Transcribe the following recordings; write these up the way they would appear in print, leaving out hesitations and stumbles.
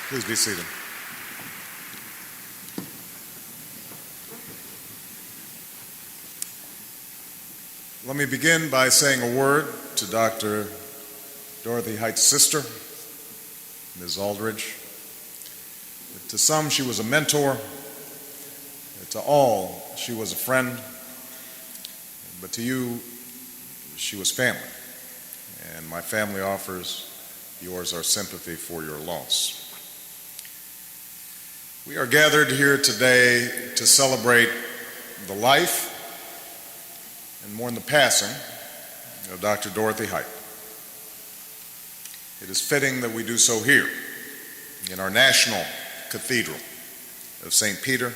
Please be seated. Let me begin by saying a word to Dr. Dorothy Height's sister, Ms. Aldridge. To some, she was a mentor. To all, she was a friend. But to you, she was family. And my family offers yours our sympathy for your loss. We are gathered here today to celebrate the life and mourn the passing of Dr. Dorothy Height. It is fitting that we do so here in our national cathedral of St. Peter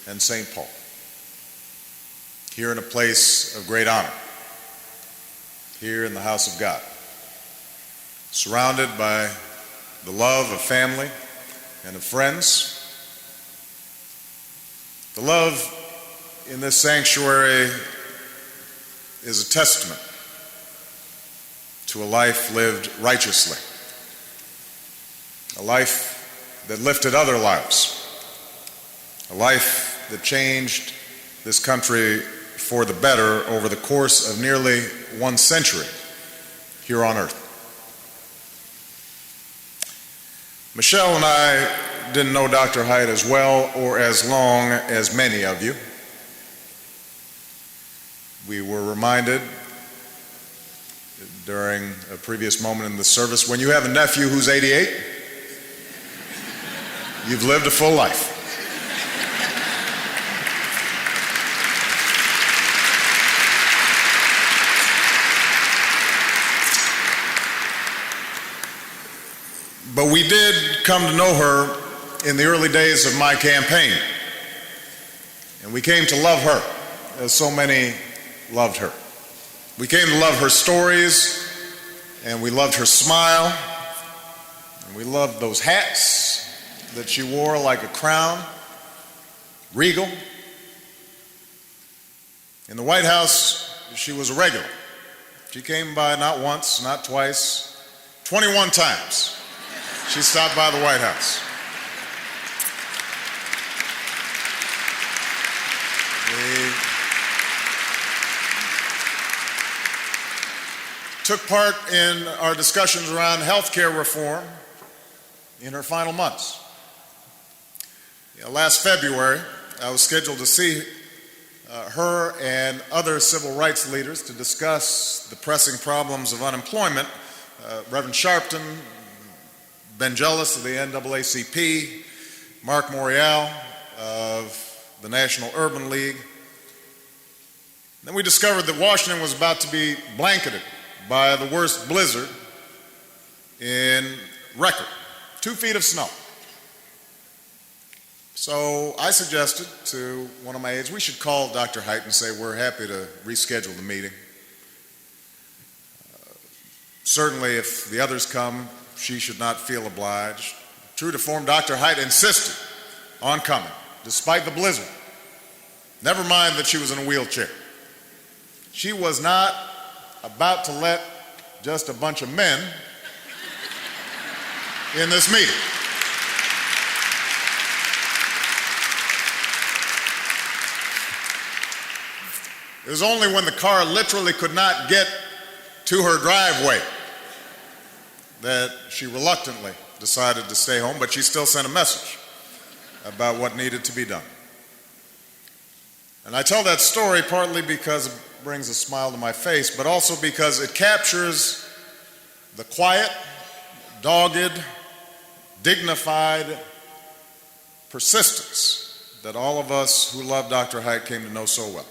and St. Paul, here in a place of great honor, here in the house of God, surrounded by the love of family and of friends. The love in this sanctuary is a testament to a life lived righteously, a life that lifted other lives, a life that changed this country for the better over the course of nearly 1 century here on earth. Michelle and I didn't know Dr. Height as well or as long as many of you. We were reminded during a previous moment in the service, when you have a nephew who's 88, you've lived a full life. But we did come to know her in the early days of my campaign, and we came to love her as so many loved her. We came to love her stories, and we loved her smile, and we loved those hats that she wore like a crown, regal. In the White House, she was a regular. She came by not once, not twice, 21 times. She stopped by the White House. We took part in our discussions around health care reform in her final months. Last February, I was scheduled to see her and other civil rights leaders to discuss the pressing problems of unemployment. Reverend Sharpton, Ben Jealous of the NAACP, Mark Morial of the National Urban League. Then we discovered that Washington was about to be blanketed by the worst blizzard in record, 2 feet of snow. So I suggested to one of my aides, we should call Dr. Height and say we're happy to reschedule the meeting. Certainly if the others come, she should not feel obliged. True to form, Dr. Height insisted on coming, despite the blizzard. Never mind that she was in a wheelchair. She was not about to let just a bunch of men in this meeting. It was only when the car literally could not get to her driveway that she reluctantly decided to stay home, but she still sent a message about what needed to be done. And I tell that story partly because it brings a smile to my face, but also because it captures the quiet, dogged, dignified persistence that all of us who love Dr. Height came to know so well.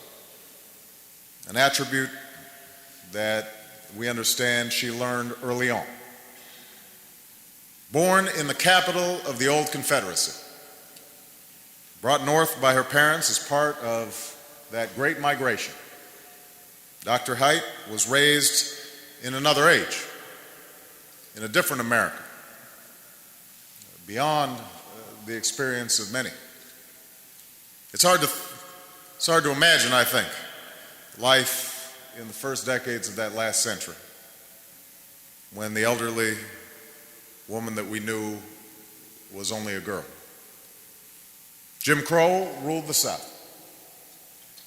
An attribute that we understand she learned early on. Born in the capital of the old Confederacy, brought north by her parents as part of that great migration, Dr. Height was raised in another age, in a different America, beyond the experience of many. It's hard to imagine, I think, life in the first decades of that last century, when the elderly woman that we knew was only a girl. Jim Crow ruled the South.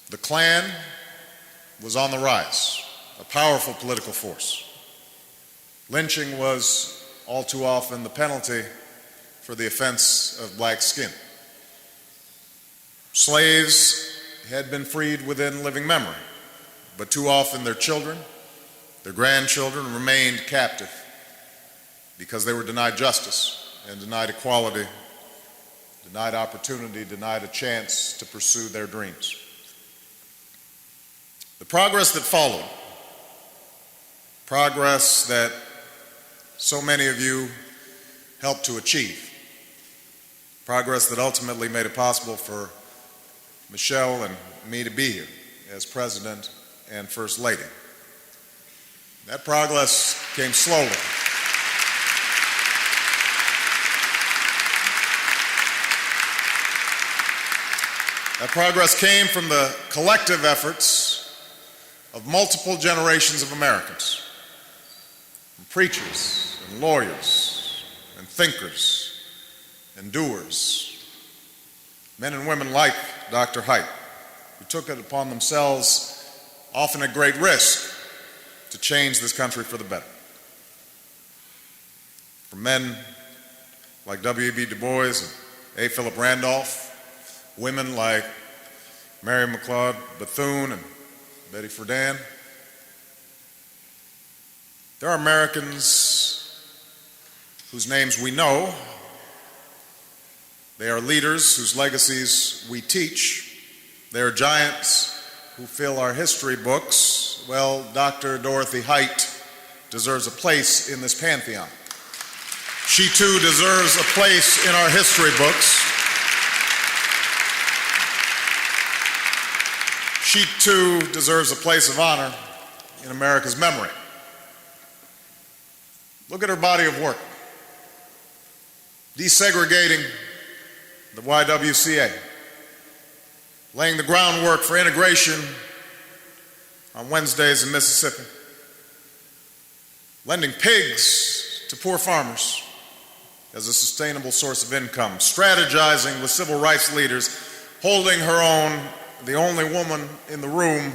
The Klan was on the rise, a powerful political force. Lynching was all too often the penalty for the offense of black skin. Slaves had been freed within living memory, but too often their children, their grandchildren remained captive because they were denied justice and denied equality, denied opportunity, denied a chance to pursue their dreams. The progress that followed, progress that so many of you helped to achieve, progress that ultimately made it possible for Michelle and me to be here as President and First Lady. That progress came slowly. That progress came from the collective efforts of multiple generations of Americans, from preachers and lawyers and thinkers and doers, men and women like Dr. Haidt, who took it upon themselves, often at great risk, to change this country for the better. From men like W.E.B. Du Bois and A. Philip Randolph, women like Mary McLeod Bethune and Betty Friedan. There are Americans whose names we know. They are leaders whose legacies we teach. They are giants who fill our history books. Well, Dr. Dorothy Haidt deserves a place in this pantheon. She too deserves a place in our history books. She too deserves a place of honor in America's memory. Look at her body of work. Desegregating the YWCA, laying the groundwork for integration on Wednesdays in Mississippi, lending pigs to poor farmers as a sustainable source of income, strategizing with civil rights leaders, holding her own, the only woman in the room,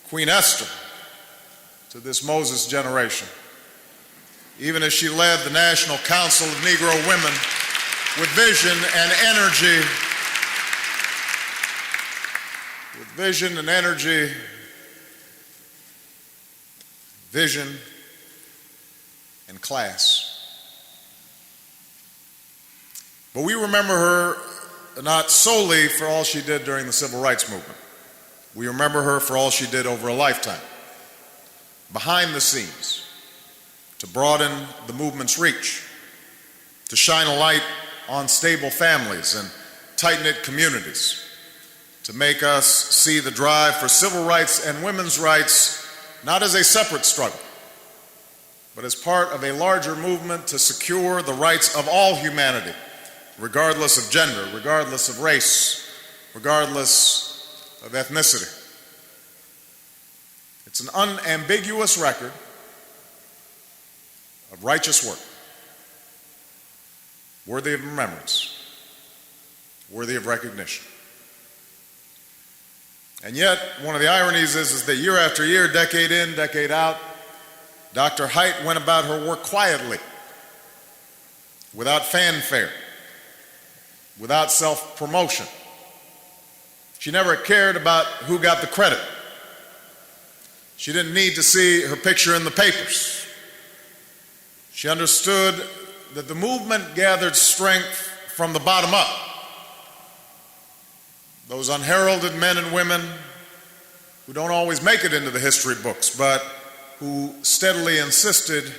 Queen Esther, to this Moses generation, even as she led the National Council of Negro Women with vision and energy, vision and class. But we remember her not solely for all she did during the Civil Rights Movement. We remember her for all she did over a lifetime, behind the scenes, to broaden the movement's reach, to shine a light on stable families and tight-knit communities, to make us see the drive for civil rights and women's rights not as a separate struggle, but as part of a larger movement to secure the rights of all humanity, regardless of gender, regardless of race, regardless of ethnicity. It's an unambiguous record of righteous work, worthy of remembrance, worthy of recognition. And yet, one of the ironies is that year after year, decade in, decade out, Dr. Haidt went about her work quietly, without fanfare, without self-promotion. She never cared about who got the credit. She didn't need to see her picture in the papers. She understood that the movement gathered strength from the bottom up. Those unheralded men and women who don't always make it into the history books, but who steadily insisted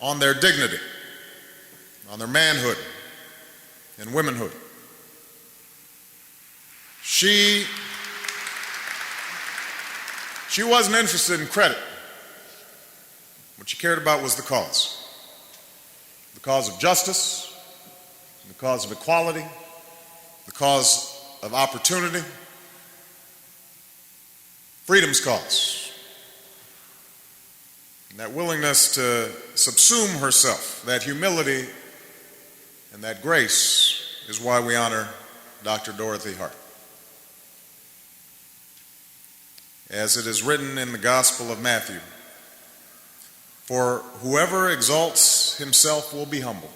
on their dignity, on their manhood and womanhood. She wasn't interested in credit. What she cared about was the cause of justice, the cause of equality, the cause of opportunity, freedom's cause. And that willingness to subsume herself, that humility And that grace is why we honor Dr. Dorothy Hart. As it is written in the Gospel of Matthew, "For whoever exalts himself will be humbled,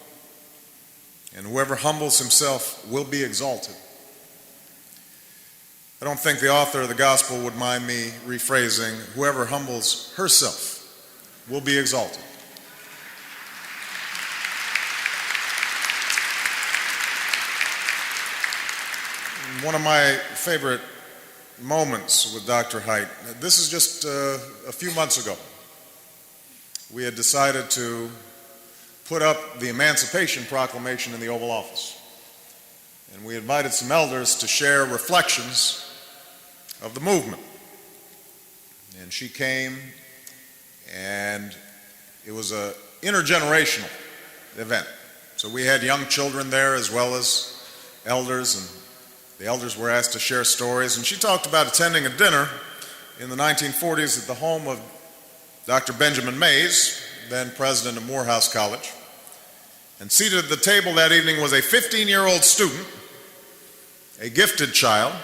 and whoever humbles himself will be exalted." I don't think the author of the Gospel would mind me rephrasing, "Whoever humbles herself will be exalted." One of my favorite moments with Dr. Haidt, this is just a few months ago. We had decided to put up the Emancipation Proclamation in the Oval Office. And we invited some elders to share reflections of the movement. And she came, and it was an intergenerational event. So we had young children there as well as elders, and the elders were asked to share stories. And she talked about attending a dinner in the 1940s at the home of Dr. Benjamin Mays, then president of Morehouse College. And seated at the table that evening was a 15-year-old student, a gifted child,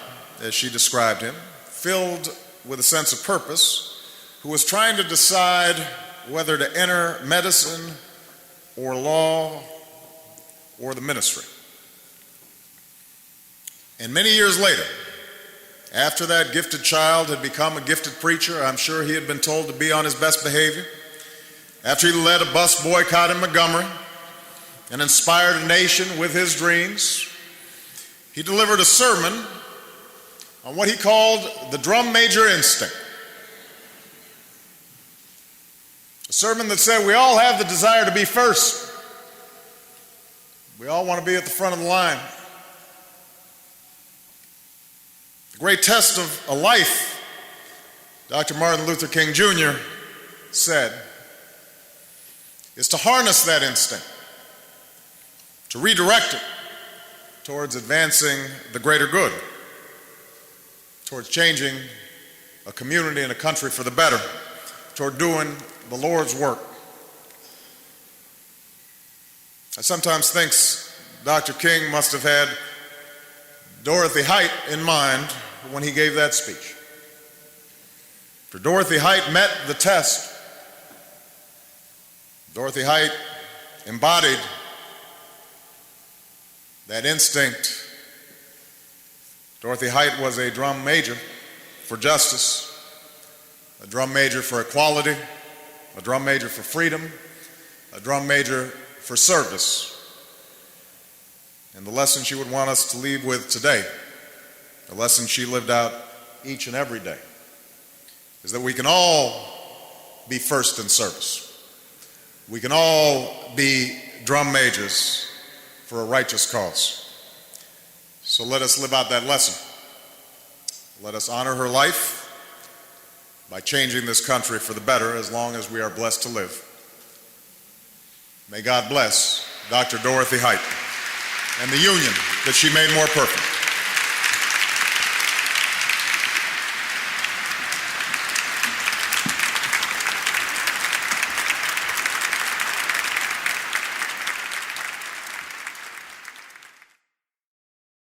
as she described him, filled with a sense of purpose, who was trying to decide whether to enter medicine or law or the ministry. And many years later, after that gifted child had become a gifted preacher, I'm sure he had been told to be on his best behavior, after he led a bus boycott in Montgomery and inspired a nation with his dreams, he delivered a sermon on what he called the drum major instinct. A sermon that said we all have the desire to be first. We all want to be at the front of the line. The great test of a life, Dr. Martin Luther King Jr. said, is to harness that instinct, to redirect it towards advancing the greater good, towards changing a community and a country for the better, toward doing the Lord's work. I sometimes think Dr. King must have had Dorothy Haidt in mind when he gave that speech. For Dorothy Haidt met the test. Dorothy Haidt embodied that instinct. Dorothy Haidt was a drum major for justice, a drum major for equality, a drum major for freedom, a drum major for service. And the lesson she would want us to leave with today, the lesson she lived out each and every day, is that we can all be first in service. We can all be drum majors for a righteous cause. So let us live out that lesson. Let us honor her life by changing this country for the better as long as we are blessed to live. May God bless Dr. Dorothy Haidt and the union that she made more perfect.